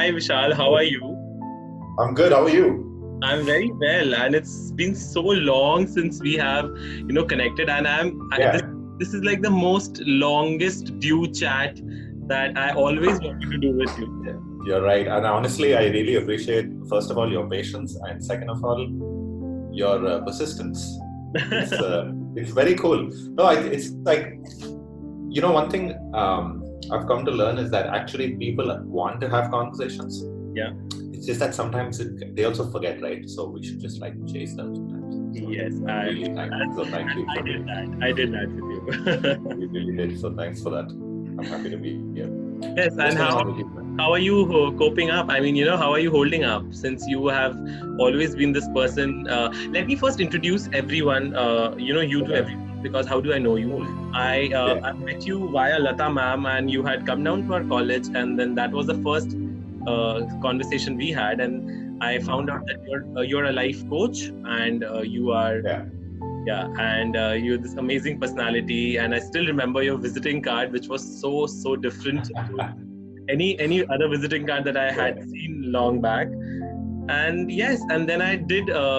Hi Vishal, how are you? I'm good. How are you? I'm very well, and it's been so long since we have, connected. And this Yeah, this is like the most longest due chat that I always wanted to do with you. you're right. And honestly, I really appreciate, first of all, your patience, and second of all, your persistence. It's very cool. No, it's like, one thing I've come to learn is that actually people want to have conversations. Yeah. It's just that sometimes they also forget, right? So we should just like chase them sometimes. So Yes, I'm really thankful. So thank you I for did doing that. I did that with you. You really did. So thanks for that. I'm happy to be here. Yes, What's and going on with you, man? how are you coping up? I mean, how are you holding up since you have always been this person? Let me first introduce everyone, you to everyone, because how do I know you? I met you via Lata ma'am, and you had come down to our college, and then that was the first conversation we had, and I found out that you're a life coach, and you are. Yeah, and you have this amazing personality, and I still remember your visiting card, which was so different to any other visiting card that I had seen long back. And yes, and then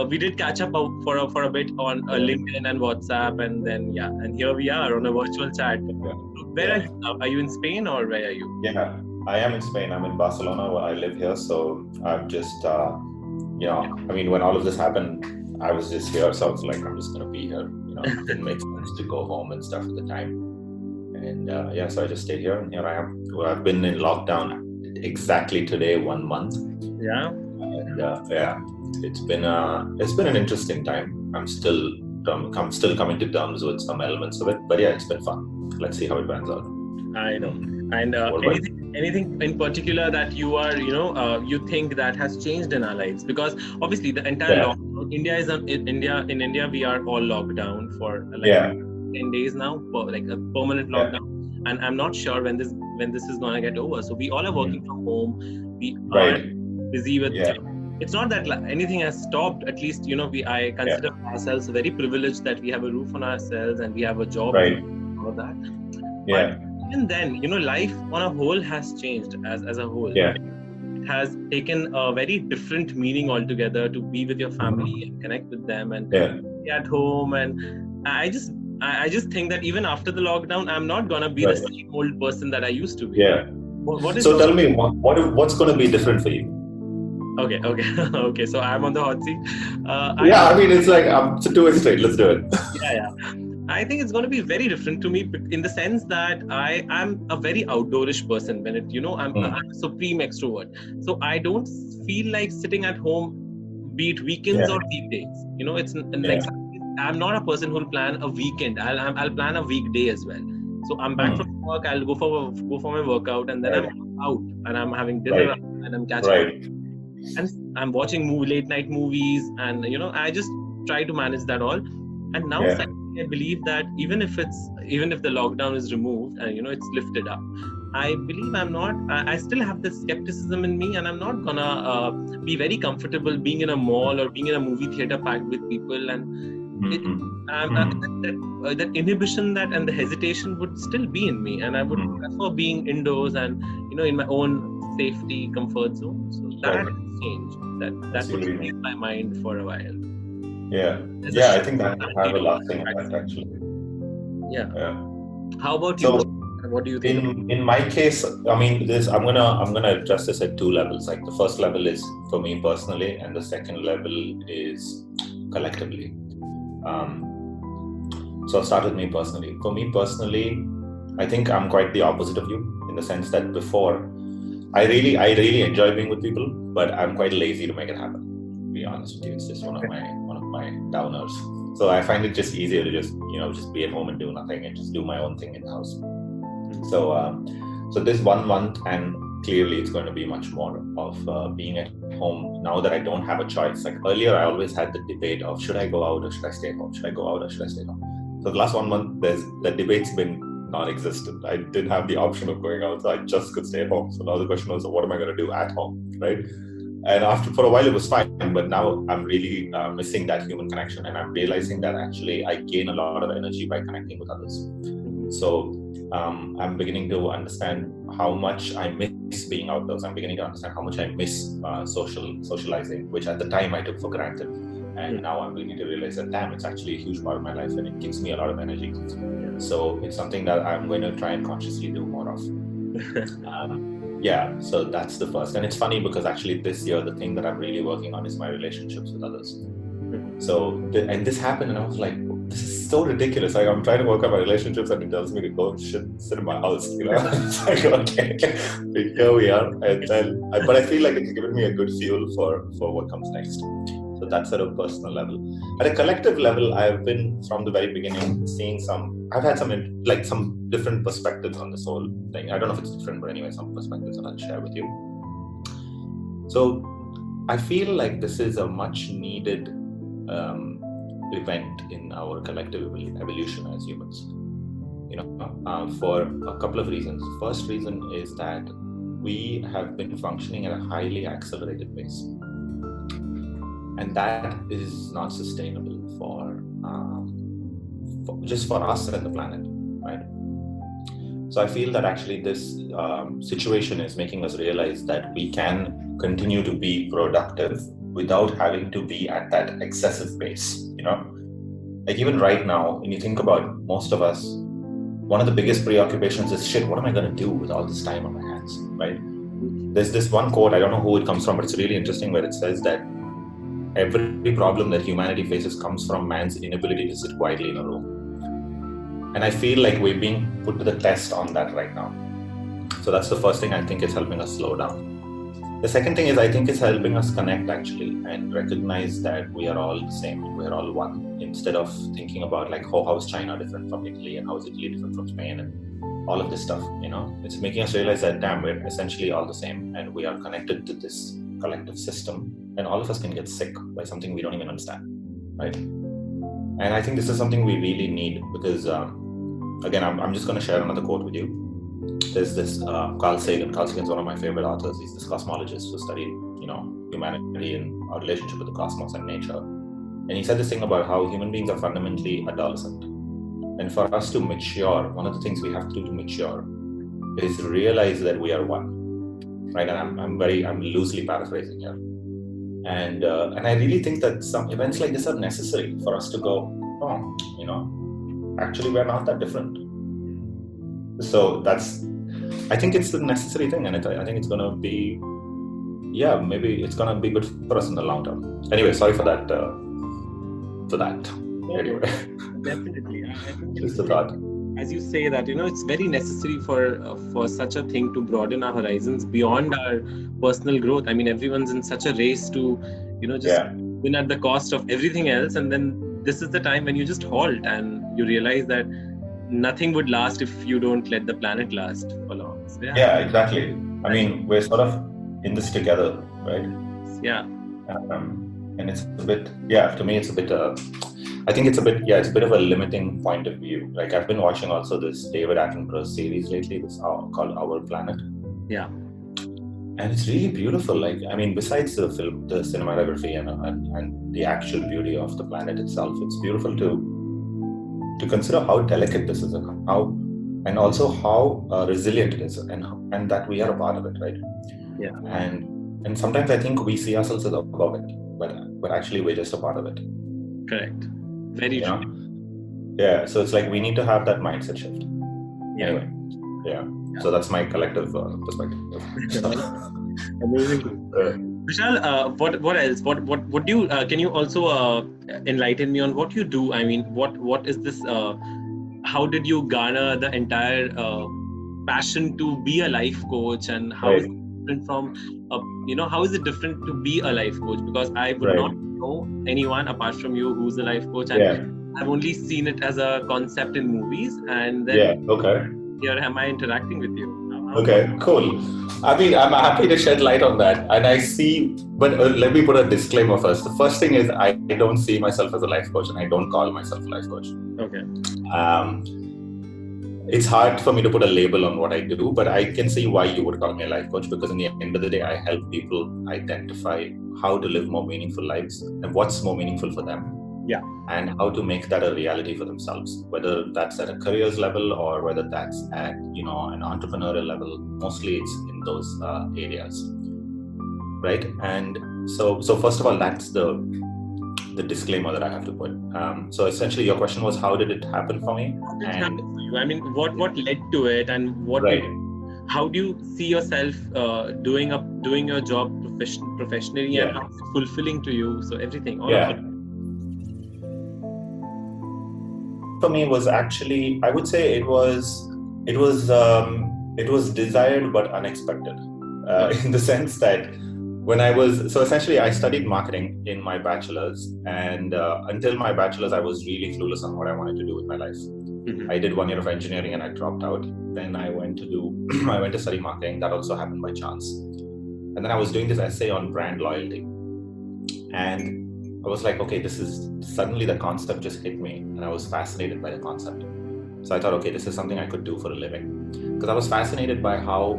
we did catch up for a bit on LinkedIn and WhatsApp, and then and here we are on a virtual chat. Where are you now? Are you in Spain or where are you? Yeah, I am in Spain. I'm in Barcelona where I live here. So I'm just, when all of this happened, I was just here. So I was like, I'm just going to be here. It didn't make sense to go home and stuff at the time. And so I just stayed here, and here I am. Well, I've been in lockdown exactly today, 1 month. Yeah. And it's been an interesting time. I'm still coming to terms with some elements of it, but it's been fun. Let's see how it pans out. I know. And anything in particular that you are, you think that has changed in our lives? Because obviously the entire lockdown, in India, we are all locked down for 10 days now, like a permanent lockdown. And I'm not sure when this is gonna get over. So we all are working from home. We are busy with. It's not that anything has stopped. At least I consider ourselves very privileged that we have a roof on ourselves and we have a job and all that. But even then, life on a whole has changed as a whole. Yeah. It has taken a very different meaning altogether to be with your family and connect with them and be at home. And I just think that even after the lockdown, I'm not gonna be the same old person that I used to be. Yeah. So tell me, what's going to be different for you? Okay. Okay. So I'm on the hot seat. It's like it's a two-way street. Let's do it. Yeah. I think it's going to be very different to me in the sense that I am a very outdoorish person. When I'm a supreme extrovert. So I don't feel like sitting at home, be it weekends or weekdays. It's like I'm not a person who'll plan a weekend. I'll plan a weekday as well. So I'm back from work. I'll go for my workout, and then I'm out and I'm having dinner and I'm catching up. And I'm watching late night movies, and I just try to manage that all. And now I believe that even if the lockdown is removed and it's lifted up, I believe I still have this skepticism in me, and I'm not gonna be very comfortable being in a mall or being in a movie theater packed with people, and that inhibition and the hesitation would still be in me, and I would prefer being indoors and in my own safety comfort zone. So that has changed. That would leave my mind for a while. I think that will have a lasting impact actually. How about you? What do you think? In my case, I'm gonna address this at two levels. Like the first level is for me personally, and the second level is collectively. So I'll start with me personally. For me personally, I think I'm quite the opposite of you in the sense that before, I really enjoy being with people, but I'm quite lazy to make it happen. To be honest with you, it's just one of my downers. So I find it just easier to just be at home and do nothing and just do my own thing in the house. So this 1 month, and clearly it's going to be much more of being at home now that I don't have a choice. Like earlier, I always had the debate of should I go out or should I stay at home? Should I go out or should I stay at home? So the last 1 month, the debate's been non-existent. I didn't have the option of going out, so I just could stay at home. So now the question was, what am I going to do at home, right? And for a while it was fine, but now I'm really missing that human connection, and I'm realizing that actually I gain a lot of energy by connecting with others. So I'm beginning to understand how much I miss being outdoors. I'm beginning to understand how much I miss socializing, which at the time I took for granted. And now I'm beginning to realize that, damn, it's actually a huge part of my life and it gives me a lot of energy. So it's something that I'm going to try and consciously do more of. Yeah, so that's the first. And it's funny because actually this year, the thing that I'm really working on is my relationships with others. So, and this happened and I was like, this is so ridiculous. Like, I'm trying to work on my relationships and it tells me to go sit in my house, you know? It's like, okay, here we are. And then, but I feel like it's given me a good fuel for what comes next. So that's at a personal level. At a collective level, I've been from the very beginning seeing I've had some different perspectives on this whole thing. I don't know if it's different, but anyway, some perspectives that I'll share with you. So I feel like this is a much needed event in our collective evolution as humans, you know, for a couple of reasons. First reason is that we have been functioning at a highly accelerated pace, and that is not sustainable for just for us and the planet, right? So I feel that actually this situation is making us realize that we can continue to be productive without having to be at that excessive pace, you know? Like even right now, when you think about most of us, one of the biggest preoccupations is, shit, what am I going to do with all this time on my hands, right? There's this one quote, I don't know who it comes from, but it's really interesting, where it says that every problem that humanity faces comes from man's inability to sit quietly in a room. And I feel like we're being put to the test on that right now. So that's the first thing I think is helping us slow down. The second thing is I think it's helping us connect actually and recognize that we are all the same, we're all one, instead of thinking about like, oh, how is China different from Italy and how is Italy different from Spain and all of this stuff, you know? It's making us realize that, damn, we're essentially all the same and we are connected to this collective system, and all of us can get sick by something we don't even understand, right? And I think this is something we really need because, again, I'm just going to share another quote with you. There's this Carl Sagan. Carl Sagan's one of my favorite authors. He's this cosmologist who studied, you know, humanity and our relationship with the cosmos and nature. And he said this thing about how human beings are fundamentally adolescent. And for us to mature, one of the things we have to do to mature is realize that we are one, right? And I'm loosely paraphrasing here. And I really think that some events like this are necessary for us to go, oh, you know, actually we're not that different. So I think it's a necessary thing, and I think it's going to be, yeah, maybe it's going to be good for us in the long term. Anyway, sorry for that. Anyway. Definitely. I think Just a thought. As you say that, you know, it's very necessary for such a thing to broaden our horizons beyond our personal growth. I mean, everyone's in such a race to, you know, just win at the cost of everything else. And then this is the time when you just halt and you realize that nothing would last if you don't let the planet last for long. So, yeah, exactly. I mean, we're sort of in this together, right? Yeah. And it's a bit, to me, it's a bit, I think it's a bit of a limiting point of view. Like I've been watching also this David Attenborough series lately, this called Our Planet. Yeah. And it's really beautiful. Like, I mean, besides the film, the cinematography and the actual beauty of the planet itself, it's beautiful to consider how delicate this is and also how resilient it is and that we are a part of it, right? Yeah. And sometimes I think we see ourselves as above it, but actually we're just a part of it. Correct. Very true. Yeah. So it's like we need to have that mindset shift. Yeah. Anyway. Yeah. So that's my collective perspective. Amazing. Vishal, what else? What do you? Can you also enlighten me on what you do? I mean, what is this? How did you garner the entire passion to be a life coach, and how is it different from? How is it different to be a life coach? Because I would not know anyone apart from you who's a life coach, and I've only seen it as a concept in movies, and then here am I interacting with you. Okay, cool. I mean, I'm happy to shed light on that. And I see, but let me put a disclaimer first. The first thing is I don't see myself as a life coach and I don't call myself a life coach. Okay. It's hard for me to put a label on what I do, but I can see why you would call me a life coach, because in the end of the day, I help people identify how to live more meaningful lives and what's more meaningful for them. Yeah. and how to make that a reality for themselves, whether that's at a careers level or whether that's at an entrepreneurial level. Mostly it's in those areas, right? And so first of all, that's the disclaimer that I have to put. So essentially your question was, how did it happen for me? How did it happen for you? I mean, what led to it, and Right. how do you see yourself doing your job professionally, and how is it fulfilling to you? So everything, all of it. For me was actually, I would say it was desired but unexpected, in the sense that essentially I studied marketing in my bachelor's, and until my bachelor's I was really clueless on what I wanted to do with my life. I did 1 year of engineering and I dropped out. Then I went to study marketing. That also happened by chance. And then I was doing this essay on brand loyalty. And I was like, okay, suddenly the concept just hit me, and I was fascinated by the concept. So I thought, okay, this is something I could do for a living. Because I was fascinated by how,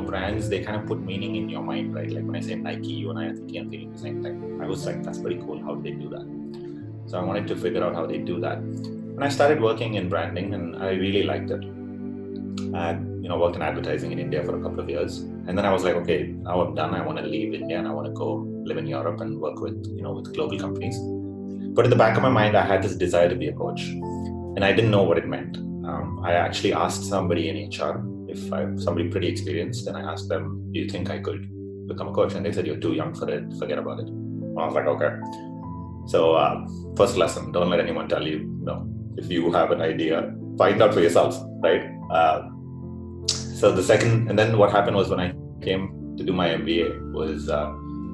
brands, they kind of put meaning in your mind, right? Like when I say Nike, you and I are thinking and feeling the same thing. I was like, that's pretty cool. How do they do that? So I wanted to figure out how they do that. And I started working in branding, and I really liked it. I worked in advertising in India for a couple of years. And then I was like, okay, now I'm done. I want to leave India and I want to go live in Europe and work with global companies. But in the back of my mind, I had this desire to be a coach, and I didn't know what it meant. I actually asked somebody in HR, somebody pretty experienced, and I asked them, do you think I could become a coach? And they said, you're too young for it. Forget about it. And I was like, okay. So first lesson, don't let anyone tell you, if you have an idea, find out for yourself, right? So the second, and then what happened was when I came to do my MBA was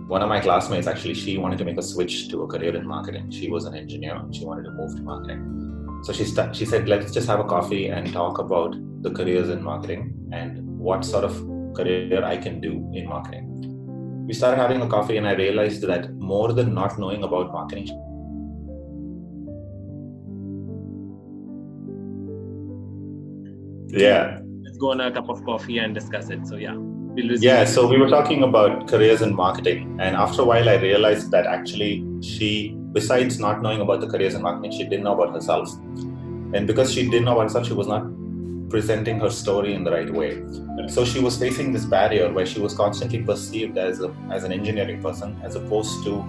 one of my classmates, actually, she wanted to make a switch to a career in marketing. She was an engineer and she wanted to move to marketing. So she said, let's just have a coffee and talk about the careers in marketing and what sort of career I can do in marketing. We started having a coffee and I realized that more than not knowing about marketing, let's go on a cup of coffee and discuss it. So so we were talking about careers in marketing, and after a while I realized that actually she, besides not knowing about the careers in marketing, she didn't know about herself. And because she didn't know about herself, she was not presenting her story in the right way. So she was facing this barrier where she was constantly perceived as an engineering person as opposed to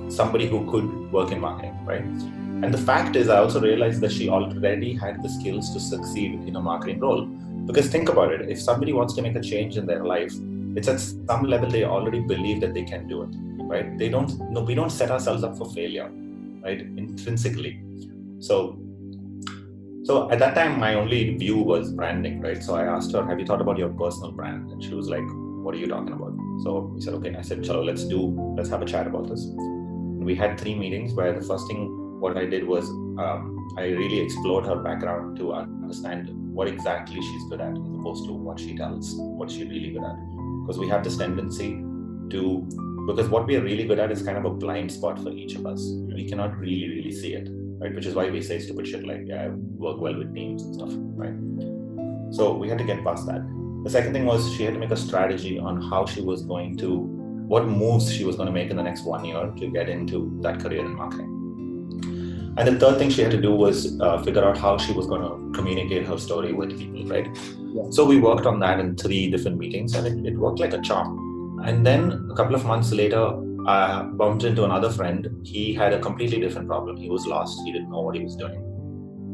somebody who could work in marketing, right? And the fact is, I also realized that she already had the skills to succeed in a marketing role. Because think about it, if somebody wants to make a change in their life, it's at some level they already believe that they can do it, right? We don't set ourselves up for failure, right? Intrinsically. So at that time, my only view was branding, right? So I asked her, have you thought about your personal brand? And she was like, what are you talking about? So we said, okay. I said, chalo, let's have a chat about this. And we had 3 meetings where the first thing, what I did was I really explored her background to understand what exactly she's good at as opposed to what she tells, what she's really good at. Because we have this tendency because what we are really good at is kind of a blind spot for each of us. We cannot really see it, right? Which is why we say stupid shit like, I work well with teams and stuff, right? So we had to get past that. The second thing was she had to make a strategy on how she was going to, what moves she was going to make in the next 1 year to get into that career in marketing. And the third thing she had to do was figure out how she was going to communicate her story with people, right? Yeah. So we worked on that in 3 different meetings, and it worked like a charm. And then a couple of months later, I bumped into another friend. He had a completely different problem. He was lost. He didn't know what he was doing.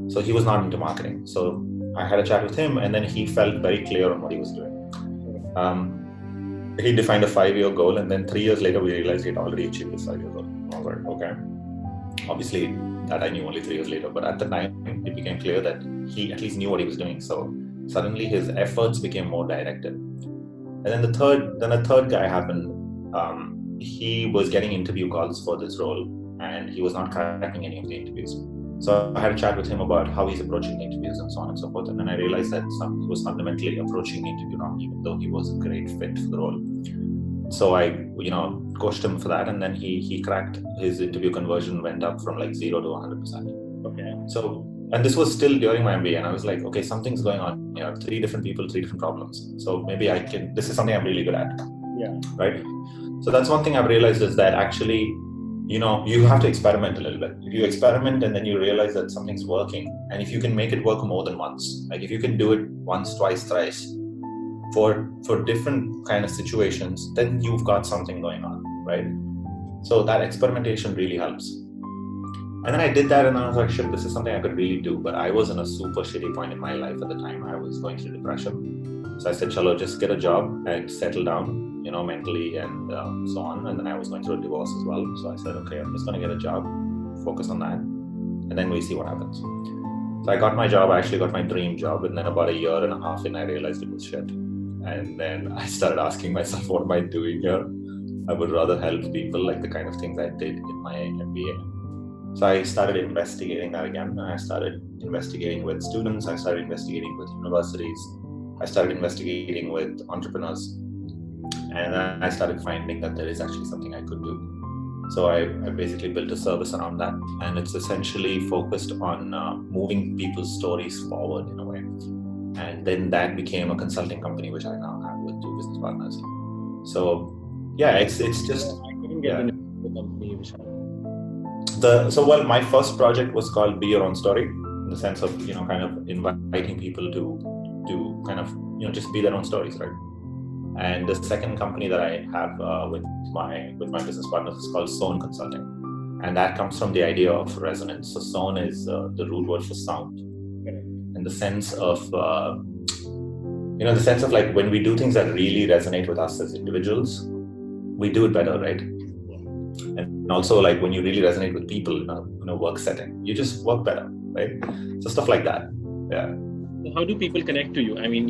So he was not into marketing. So I had a chat with him, and then he felt very clear on what he was doing. He defined a 5-year goal, and then 3 years later, we realized he had already achieved his 5-year goal. I was like, okay. Obviously, that I knew only 3 years later, but at the time, it became clear that he at least knew what he was doing. So suddenly his efforts became more directed. And then a third guy happened. He was getting interview calls for this role, and he was not cracking any of the interviews. So I had a chat with him about how he's approaching the interviews and so on and so forth. And then I realized that he was fundamentally approaching the interview wrong, even though he was a great fit for the role. So I, coached him for that, and then he cracked. His interview conversion went up from like 0 to 100%. Okay. So, and this was still during my MBA, and I was like, okay, something's going on here. 3 different people, 3 different problems. So maybe this is something I'm really good at. Yeah. Right. So that's one thing I've realized is that actually you have to experiment a little bit. If you experiment and then you realize that something's working, and if you can make it work more than once, like if you can do it once, twice, thrice for different kind of situations, then you've got something going on, right? So that experimentation really helps. And then I did that and I was like, shit, this is something I could really do. But I was in a super shitty point in my life at the time. I was going through depression. So I said, chalo, just get a job and settle down, mentally and so on. And then I was going through a divorce as well. So I said, okay, I'm just going to get a job, focus on that. And then we see what happens. So I got my job. I actually got my dream job. And then about a year and a half in, I realized it was shit. And then I started asking myself, what am I doing here? I would rather help people, like the kind of things I did in my MBA. So I started investigating that again. I started investigating with students. I started investigating with universities. I started investigating with entrepreneurs. And then I started finding that there is actually something I could do. So I basically built a service around that. And it's essentially focused on moving people's stories forward in a way. And then that became a consulting company, which I now have with 2 business partners. So yeah, it's just... I couldn't get the company, Vishal. My first project was called Be Your Own Story, in the sense of, kind of inviting people to kind of, just be their own stories, right? And the second company that I have with my business partners is called Zone Consulting. And that comes from the idea of resonance. So zone is the root word for sound. In the sense of, like when we do things that really resonate with us as individuals, we do it better, right? And also, like when you really resonate with people in a work setting, you just work better, right? So stuff like that. Yeah. How do people connect to you? I mean,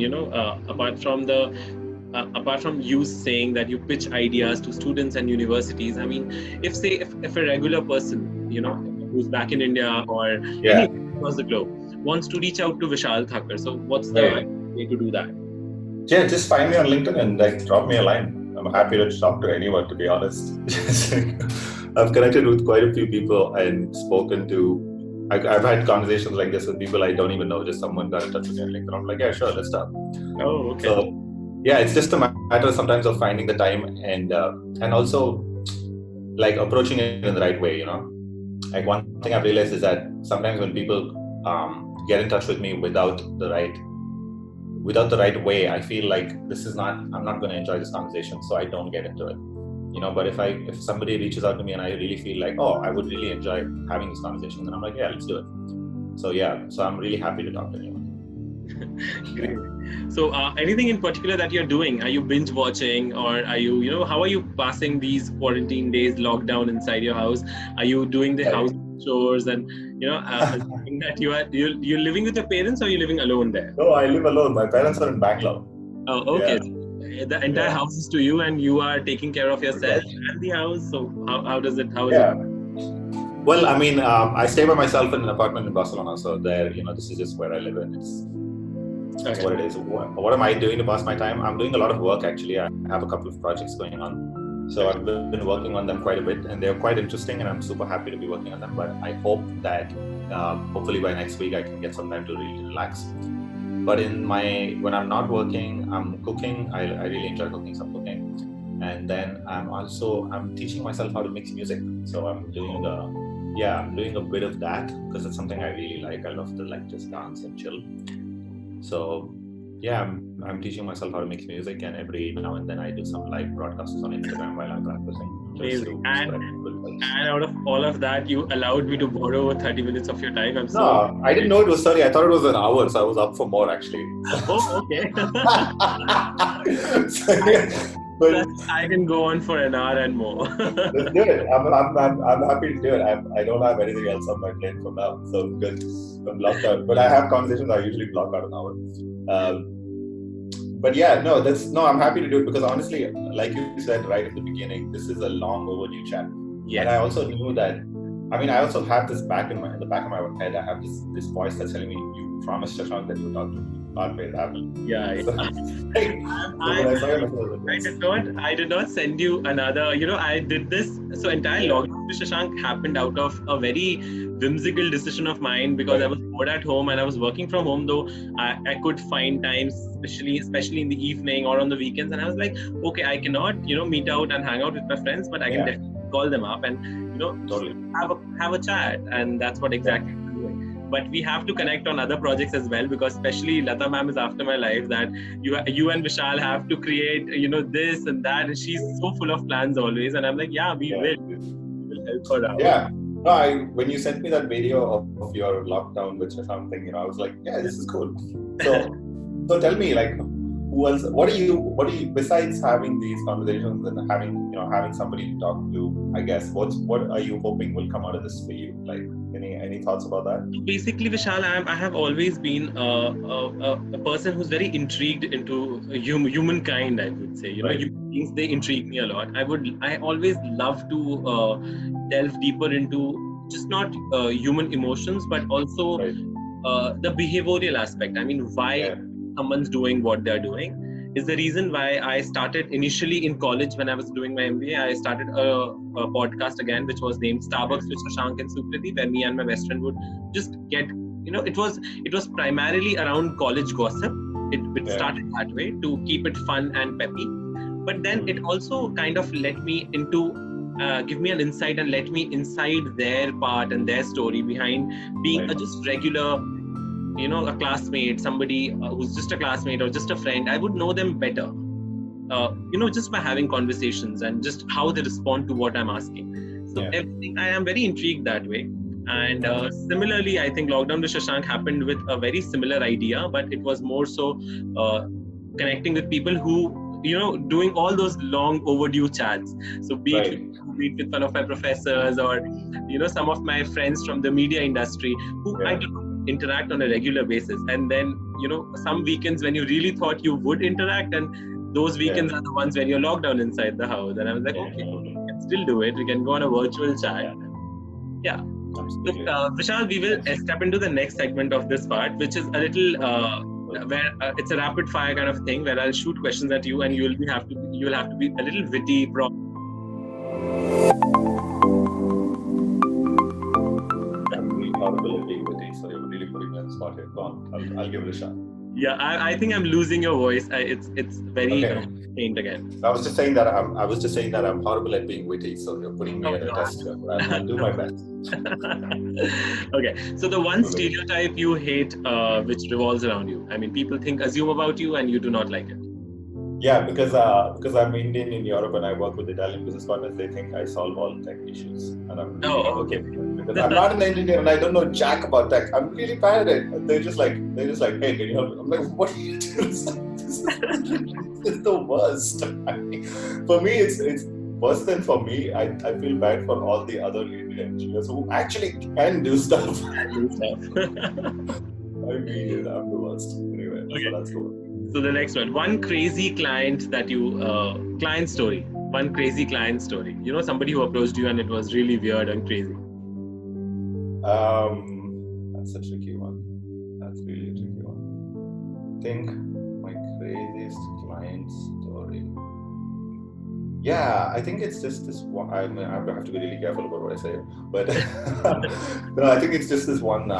apart from you saying that you pitch ideas to students and universities, I mean, if a regular person, who's back in India or anywhere across the globe wants to reach out to Vishal Thakur, so what's the way to do that? Yeah, just find me on LinkedIn and drop me a line. I'm happy to talk to anyone, to be honest. I've connected with quite a few people and spoken to, I've had conversations like this with people I don't even know, just someone got in touch with me on LinkedIn. I'm like, yeah, sure, let's talk. Oh, okay. So yeah, it's just a matter sometimes of finding the time and also like approaching it in the right way, Like one thing I've realized is that sometimes when people get in touch with me without the right way, I feel like I'm not going to enjoy this conversation, so I don't get into it. But if somebody reaches out to me and I really feel like, oh, I would really enjoy having this conversation, then I'm like, yeah, let's do it. So I'm really happy to talk to anyone. Great. So anything in particular that you're doing? Are you binge watching, or are you, how are you passing these quarantine days, lockdown inside your house? Are you doing the house chores and, that you're living with your parents, or are you living alone there? No, I live alone. My parents are in Bangalore. Oh, okay. Yeah. The entire house is to you, and you are taking care of yourself and the house. So how is it? Well, I mean, I stay by myself in an apartment in Barcelona. So there, this is just where I live, and it's what it is. What am I doing to pass my time? I'm doing a lot of work, actually. I have a couple of projects going on. So I've been working on them quite a bit, and they're quite interesting, and I'm super happy to be working on them. But I hope that hopefully by next week I can get some time to really relax. But when I'm not working, I'm cooking. I really enjoy cooking, so I'm cooking. And then I'm teaching myself how to mix music. So I'm doing a bit of that because it's something I really like. I love to just dance and chill. So yeah, I'm teaching myself how to mix music, and every now and then I do some live broadcasts on Instagram while I'm practicing. Amazing. And out of all of that, you allowed me to borrow 30 minutes of your time. No, I didn't know it was 30. I thought it was an hour, so I was up for more actually. Oh, okay. But I can go on for an hour and more. Let's do it. I'm happy to do it. I don't have anything else on my plate for now, so good. I'm blocked out. But I have conversations. I usually block out an hour. But yeah, I'm happy to do it because honestly, like you said right at the beginning, this is a long overdue chat. Yes. And I also knew that. I mean, I also have this in the back of my head. I have this voice that's telling me, "You promised Shashank that you would talk to me." Not made it happen. Yeah. I did not send you another. I did this. So entire lockdown with Shashank happened out of a very whimsical decision of mine because I was bored at home and I was working from home. Though I could find times, especially in the evening or on the weekends, and I was like, okay, I cannot meet out and hang out with my friends, but I can definitely call them up. And Totally. have a chat, and that's what exactly we're doing. But we have to connect on other projects as well, because especially Lata ma'am is after my life, that you and Vishal have to create this and that, and she's so full of plans always, and I'm like, yeah, we will help her out. Yeah. No, when you sent me that video of your lockdown with Shashank thing, I was like, yeah, this is cool. So tell me, like, who else? What do you besides having these conversations and having somebody to talk to? I guess what are you hoping will come out of this for you? Like, any thoughts about that? Basically, Vishal, I have always been a person who's very intrigued into humankind. I would say, Right. human beings, they intrigue me a lot. I always love to delve deeper into just not human emotions, but also the behavioral aspect. I mean, why someone's doing what they're doing is the reason why I started initially in college when I was doing my MBA. I started a podcast again, which was named Starbucks with Shashank and Sukriti, where me and my best friend would just get, it was primarily around college gossip. It started that way to keep it fun and peppy. But then it also kind of let me into, give me an insight and let me inside their part and their story behind being a just regular, a classmate, somebody who's just a classmate or just a friend. I would know them better, just by having conversations and just how they respond to what I'm asking. So everything, I am very intrigued that way. And similarly, I think Lockdown with Shashank happened with a very similar idea, but it was more so connecting with people who, doing all those long overdue chats. So be it with one of my professors or, some of my friends from the media industry who I do interact on a regular basis. And then, some weekends when you really thought you would interact, and those weekends are the ones when you're locked down inside the house. And I was like, okay, we can still do it. We can go on a virtual chat. Yeah. So, Vishal, we will step into the next segment of this part, which is a little where it's a rapid fire kind of thing, where I'll shoot questions at you, and you'll have to be a little witty. Horrible at being witty, so you're really putting me on the spot here. Go on, I'll give it a shot. Yeah, I think I'm losing your voice. It's very faint again. I was just saying that I'm horrible at being witty, so you're putting me at a test here. I'll do my best. Okay, so the one stereotype you hate, which revolves around you. I mean, people assume about you, and you do not like it. Yeah, because I'm Indian in Europe and I work with Italian business partners, they think I solve all tech issues, and I'm really okay. Because I'm not an engineer and I don't know jack about tech. I'm really bad at it. They're just like, hey, can you help me? I'm like, what are you doing? This is the worst. For me, it's worse than for me. I feel bad for all the other Indian engineers who actually can do stuff. I mean, I'm the worst. Anyway, so that's the one. So the next one crazy client that client story. One crazy client story. Somebody who approached you and it was really weird and crazy. That's a tricky one. That's really a tricky one. I think my craziest client story. Yeah, I think it's just this one. I have to be really careful about what I say, but no, I think it's just this one.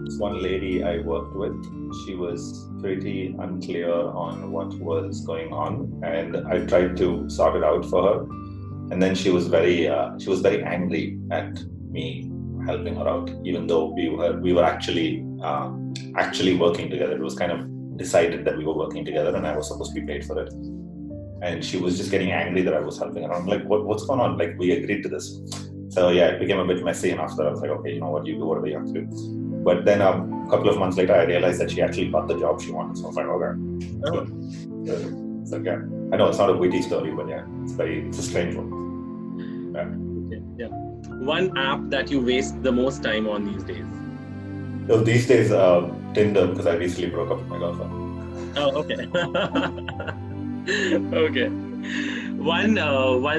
This one lady I worked with, she was pretty unclear on what was going on, and I tried to sort it out for her. And then she was very angry at me helping her out, even though we were actually working together. It was kind of decided that we were working together, and I was supposed to be paid for it. And she was just getting angry that I was helping her. I'm like, what's going on? Like, we agreed to this. So yeah, it became a bit messy, and after I was like, okay, you know what, you do whatever you have to do. But then a couple of months later, I realized that she actually got the job she wanted. So I was like, okay. So yeah, I know it's not a witty story, but yeah, it's a strange one. Yeah. Okay, yeah. One app that you waste the most time on these days? So these days, Tinder, because I recently broke up with my girlfriend. Oh, okay. Okay. One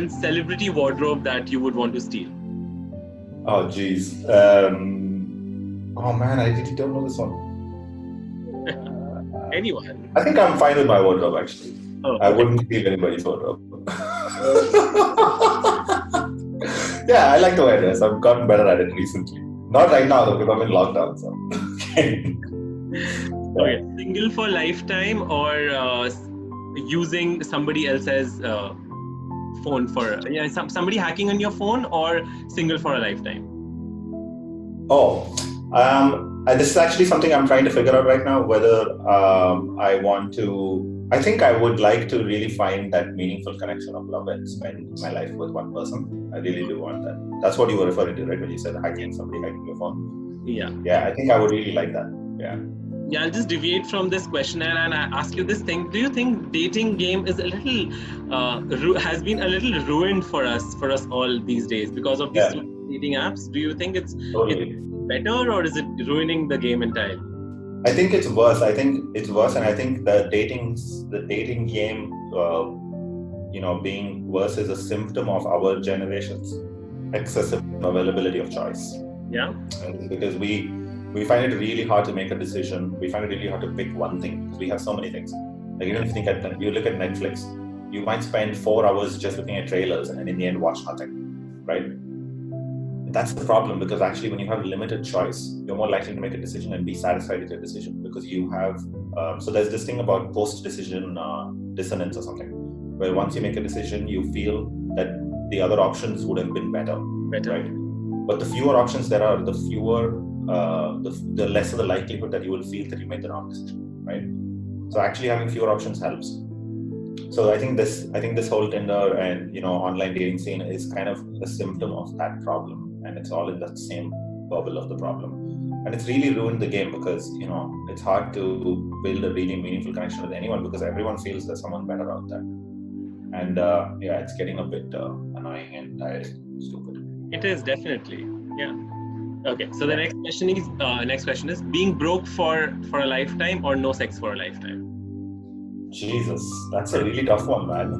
celebrity wardrobe that you would want to steal? Oh, geez. Oh man, I really don't know this one. Anyone? I think I'm fine with my wardrobe actually. Oh, okay. I wouldn't steal anybody's wardrobe. Yeah, I like to wear dress. I've gotten better at it recently. Not right now though, because I'm in lockdown. So. Okay. Single for lifetime or using somebody else's phone for somebody hacking on your phone, or single for a lifetime? This is actually something I'm trying to figure out right now, whether I want to. I think I would like to really find that meaningful connection of love and spend my life with one person. I really do want that. That's what you were referring to, right? When you said somebody hacking your phone. Yeah. Yeah, I think I would really like that. Yeah. Yeah, I'll just deviate from this questionnaire and I ask you this thing. Do you think dating game is a little, has been a little ruined for us all these days because of these dating apps? Do you think it's better, or is it ruining the game entirely? I think it's worse. And I think the dating game, being worse is a symptom of our generation's excessive availability of choice. Yeah. Because we find it really hard to make a decision. We find it really hard to pick one thing because we have so many things. Like, even if you look at Netflix, you might spend 4 hours just looking at trailers and in the end watch nothing, right? That's the problem, because actually when you have limited choice, you're more likely to make a decision and be satisfied with your decision, because you have, so there's this thing about post-decision dissonance or something, where once you make a decision, you feel that the other options would have been better. Right? But the fewer options there are, the fewer, the lesser the likelihood that you will feel that you made the wrong decision, right? So actually having fewer options helps. So I think this whole Tinder and online dating scene is kind of a symptom of that problem, and it's all in that same bubble of the problem. And it's really ruined the game, because it's hard to build a really meaningful connection with anyone, because everyone feels there's someone better out there. And it's getting a bit annoying and tiring, stupid. It is, definitely. Yeah. Okay. So the next question is being broke for a lifetime or no sex for a lifetime? Jesus, that's a really tough one, man.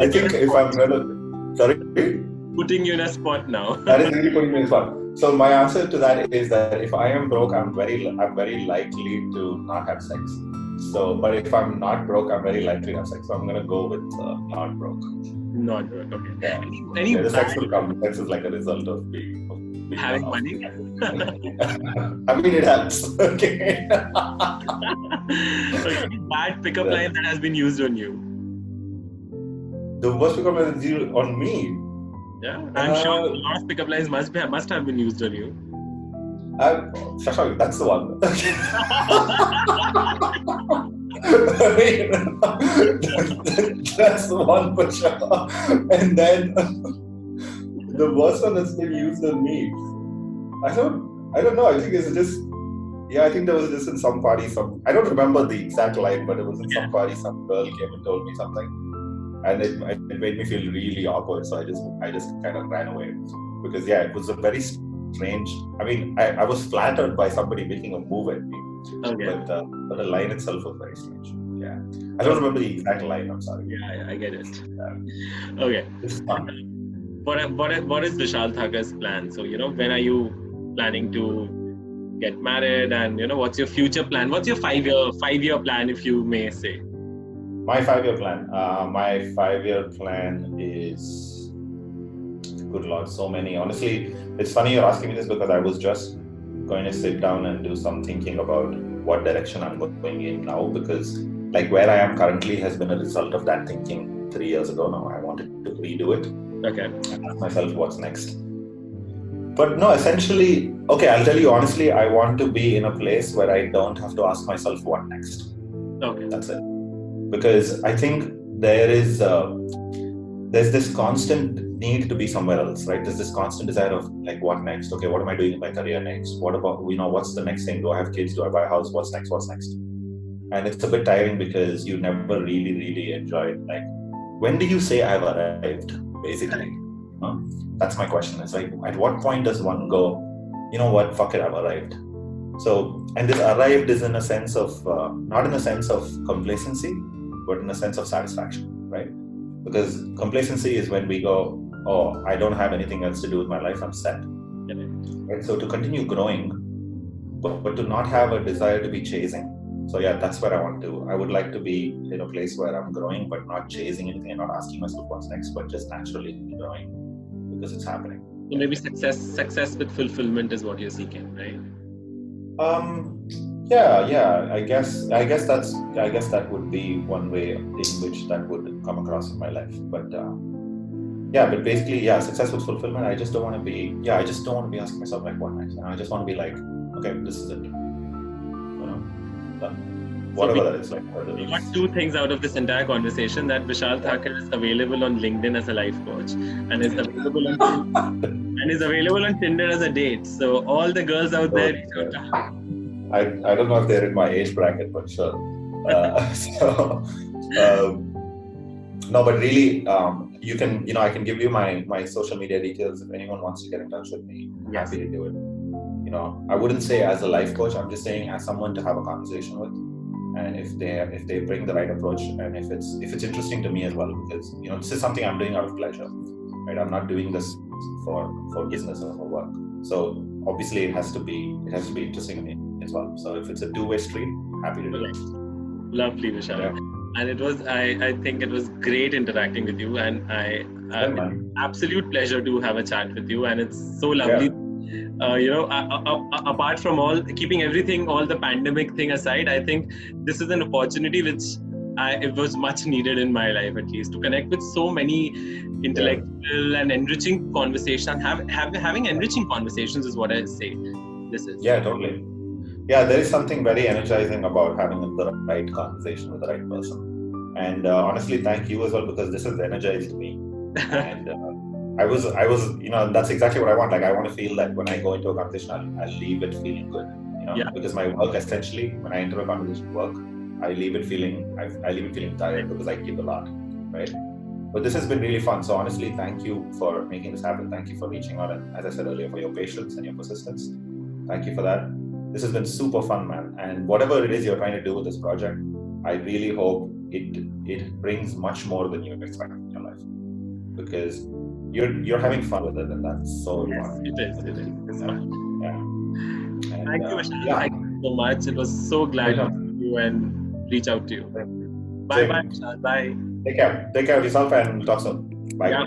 I think if I'm gonna, sorry, putting you in a spot now. That is really putting me in a spot. So my answer to that is that if I am broke, I'm very likely to not have sex. So, but if I'm not broke, I'm very likely to have sex. So I'm gonna go with not broke. Not broke. Okay. Yeah. The sex will come. Sex is like a result of being having money. I mean, it helps. Okay. Okay. Bad pickup line that has been used on you. The worst pickup line is used on me. Yeah, I'm sure a lot of pickup lines must have been used on you. Shashank, that's the one. That's the one for sure. And then the worst one that's been used on me. I don't know. I think it's just, I think there was just in some party, I don't remember the exact line, but it was in some party, some girl came and told me something, and it made me feel really awkward. So I just kind of ran away, because it was a very strange. I mean, I was flattered by somebody making a move at me, but the line itself was very strange. Yeah, I don't remember the exact line. I'm sorry. Yeah, I get it. Yeah. Okay. It's fun. What is Vishal Thakur's plan? So when are you planning to get married, and what's your future plan? What's your 5-year plan, if you may say? My 5-year plan. My 5-year plan is, good Lord, so many. Honestly, it's funny you're asking me this, because I was just going to sit down and do some thinking about what direction I'm going in now, because like where I am currently has been a result of that thinking 3 years ago now. I wanted to redo it. Okay. And ask myself what's next. But no, essentially, okay, I'll tell you honestly, I want to be in a place where I don't have to ask myself what next. Okay. That's it. Because I think there's this constant need to be somewhere else, right? There's this constant desire of like, what next? Okay, what am I doing in my career next? What about, what's the next thing? Do I have kids? Do I buy a house? What's next? And it's a bit tiring, because you never really, really enjoy it. Like, when do you say I've arrived? Basically, that's my question. It's like, at what point does one go, you know what, fuck it, I've arrived. So, and this arrived is in a sense of, not in a sense of complacency, but in a sense of satisfaction, right? Because complacency is when we go, oh, I don't have anything else to do with my life, I'm set. Right? So to continue growing, but to not have a desire to be chasing. So that's where I would like to be in a place where I'm growing, but not chasing anything and not asking myself what's next, but just naturally growing because it's happening. So maybe success with fulfillment is what you're seeking, right? Yeah. I guess that would be one way in which that would come across in my life. But basically, yeah, success with fulfillment. I just don't want to be. Yeah, I just don't want to be asking myself like, what next? I just want to be like, okay, this is it. Done. So Whatever that is, like whether we got it's two things out of this entire conversation: that Vishal yeah. Thakur is available on LinkedIn as a life coach, and is available on Tinder as a date. So all the girls out there, reach out to her. I don't know if they're in my age bracket, but sure. No, but really, you can, I can give you my social media details if anyone wants to get in touch with me. I'm happy to do it. I wouldn't say as a life coach. I'm just saying as someone to have a conversation with, and if they bring the right approach, and if it's interesting to me as well, because this is something I'm doing out of pleasure, right? I'm not doing this for business or for work. So obviously it has to be interesting to me as well. So if it's a two-way street, happy to do it. Lovely, Vishal. Yeah. And it was, I think it was great interacting with you, and absolute pleasure to have a chat with you. And it's so lovely. Apart from keeping everything, all the pandemic thing aside, I think this is an opportunity which it was much needed in my life, at least, to connect with so many intellectual and enriching conversations. Having enriching conversations is what I say. This is. Yeah, totally. Yeah, there is something very energizing about having the right conversation with the right person. And honestly, thank you as well, because this has energized me. And I was, that's exactly what I want. Like, I want to feel that when I go into a conversation, I'll leave it feeling good. Because my work, essentially, when I enter a conversation work, I leave it feeling tired because I give a lot, right? But this has been really fun. So honestly, thank you for making this happen. Thank you for reaching out, and as I said earlier, for your patience and your persistence. Thank you for that. This has been super fun, man. And whatever it is you're trying to do with this project, I really hope it brings much more than you expect in your life, because you're having fun with it, and that's so important. It is. It's fun. Yeah. And, thank you, Vishal. Yeah. Thank you so much. It was so glad to see you and reach out to you. Bye, Vishal. Bye. Take care. Take care of yourself, and talk soon. Bye. Yeah.